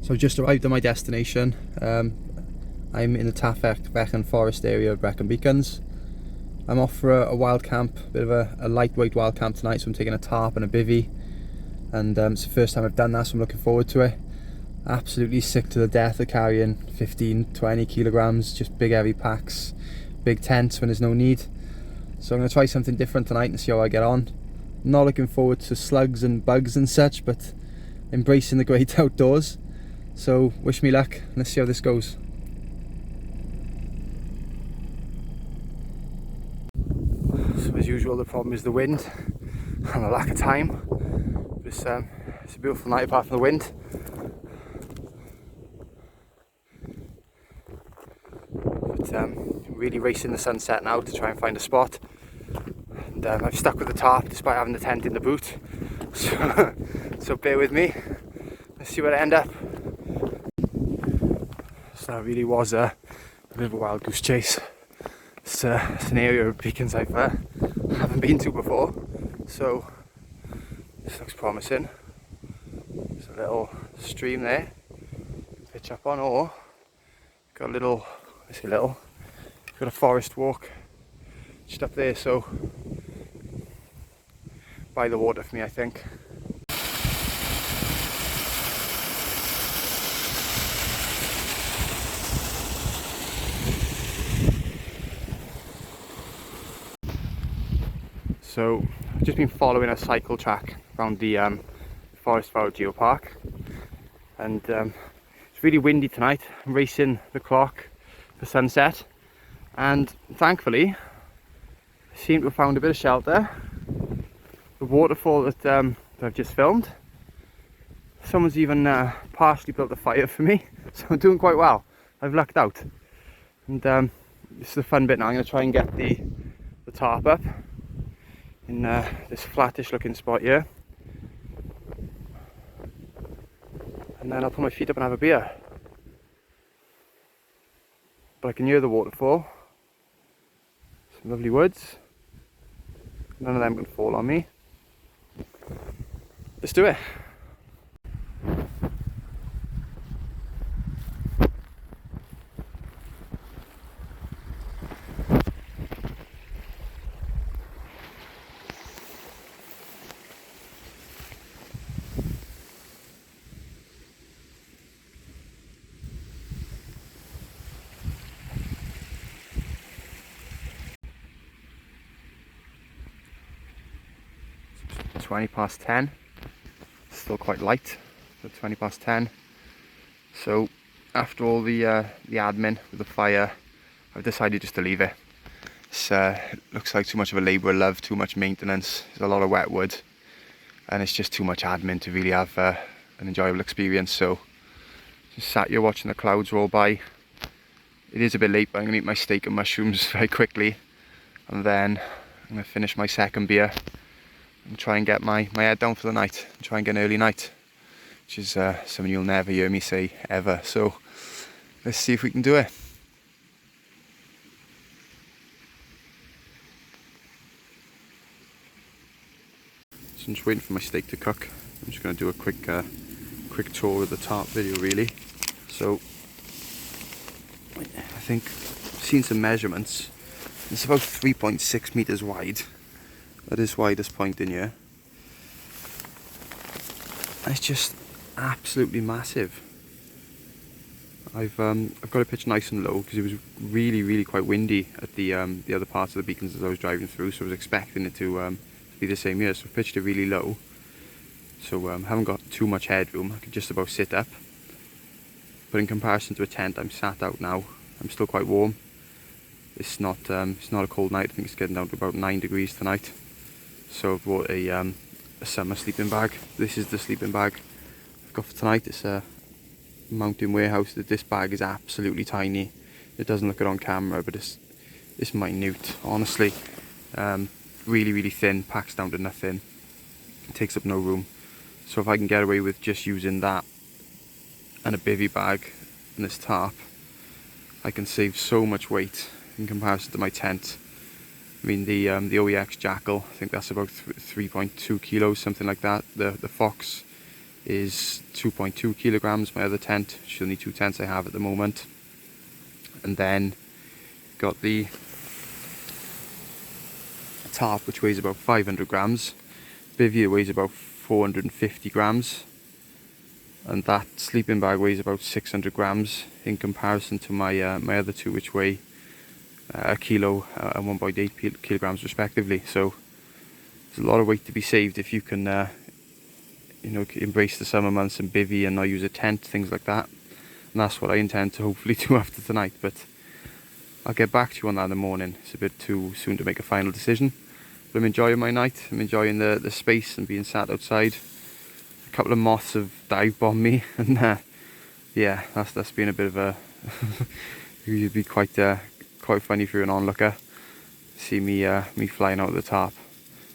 So I've just arrived at my destination. I'm in the Brecon forest area of Brecon Beacons. I'm off for a wild camp, a bit of a lightweight wild camp tonight, so I'm taking a tarp and a bivvy. And it's the first time I've done that, so I'm looking forward to it. Absolutely sick to the death of carrying 15-20 kilograms, just big heavy packs, big tents when there's no need. So I'm going to try something different tonight and see how I get on. Not looking forward to slugs and bugs and such, but embracing the great outdoors. So wish me luck, and let's see how this goes. So as usual, the problem is the wind and the lack of time. It's a beautiful night apart from the wind. But really racing the sunset now to try and find a spot. And I've stuck with the tarp despite having the tent in the boot. So bear with me. Let's see where I end up. So that really was a bit of a wild goose chase. It's an area of beacons I haven't been to before, so this looks promising. There's a little stream there to pitch up on, or got a little, I say little, got a forest walk just up there, so by the water for me, I think. So I've just been following a cycle track around the Forest Fire Geopark, and it's really windy tonight. I'm racing the clock for sunset, and thankfully I seem to have found a bit of shelter. The waterfall that I've just filmed, someone's even partially built a fire for me, so I'm doing quite well. I've lucked out, and this is the fun bit now. I'm going to try and get the tarp up in this flattish looking spot here, and then I'll put my feet up and have a beer. But I can hear the waterfall, some lovely woods, none of them can fall on me. Let's do it. It's 20 past 10, still quite light, but 20 past 10. So after all the admin with the fire, I've decided just to leave it. It looks like too much of a labour of love, too much maintenance, there's a lot of wet wood, and it's just too much admin to really have an enjoyable experience. So just sat here watching the clouds roll by. It is a bit late, but I'm going to eat my steak and mushrooms very quickly, and then I'm going to finish my second beer and try and get my head down for the night, and try and get an early night, which is something you'll never hear me say ever. So let's see if we can do it. So I'm just waiting for my steak to cook. I'm just going to do a quick tour of the tarp video really. So I think I've seen some measurements. It's about 3.6 meters wide. That is widest point in here. It's just absolutely massive. I've got it pitched nice and low because it was really quite windy at the other parts of the beacons as I was driving through, so I was expecting it to be the same here. So I pitched it really low, so I haven't got too much headroom. I can just about sit up, but in comparison to a tent, I'm sat out now. I'm still quite warm. It's not a cold night. I think it's getting down to about 9 degrees tonight. So I've brought a summer sleeping bag. This is the sleeping bag I've got for tonight. It's a Mountain Warehouse. This bag is absolutely tiny. It doesn't look it on camera, but it's minute, honestly. Really thin, packs down to nothing. It takes up no room. So if I can get away with just using that and a bivvy bag and this tarp, I can save so much weight in comparison to my tent. I mean, the OEX Jackal, I think that's about 3.2 kilos, something like that. The Fox is 2.2 kilograms. My other tent, which is the only 2 tents I have at the moment. And then got the tarp, which weighs about 500 grams. Bivvy weighs about 450 grams. And that sleeping bag weighs about 600 grams in comparison to my my other 2, which weigh a kilo and 1.8 kilograms respectively. So there's a lot of weight to be saved if you can you know, embrace the summer months and bivvy and not use a tent, things like that. And that's what I intend to hopefully do after tonight, but I'll get back to you on that in the morning. It's a bit too soon to make a final decision, but I'm enjoying my night. I'm enjoying the space and being sat outside. A couple of moths have dive bombed me, and yeah, that's been a bit of a it'd be quite funny if you're an onlooker, see me me flying out of the tarp.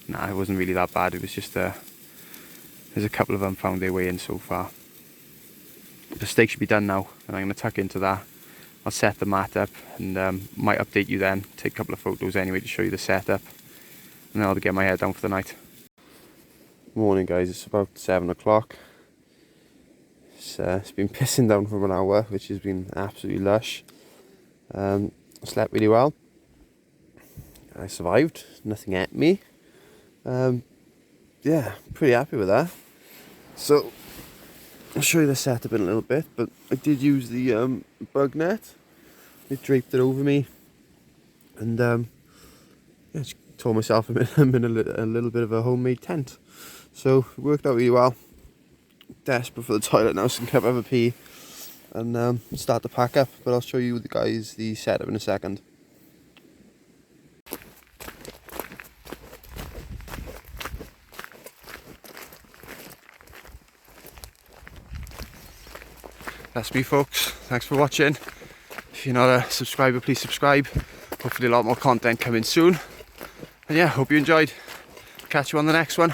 Nah, it wasn't really that bad. It was just there's a couple of them found their way in so far. The stake should be done now, and I'm going to tuck into that. I'll set the mat up, and might update you then, take a couple of photos anyway to show you the setup, and then I'll get my head down for the night. Morning guys, it's about 7 o'clock. It's been pissing down for an hour, which has been absolutely lush. I slept really well. I survived, nothing ate me. Yeah, pretty happy with that. So I'll show you the setup in a little bit, but I did use the bug net. It draped it over me, and yeah, just told myself I'm in a little bit of a homemade tent. So it worked out really well. Desperate for the toilet now, so I can have a pee and start to pack up. But I'll show you guys the setup in a second. That's me folks, thanks for watching. If you're not a subscriber, please subscribe. Hopefully a lot more content coming soon. And yeah, hope you enjoyed. Catch you on the next one.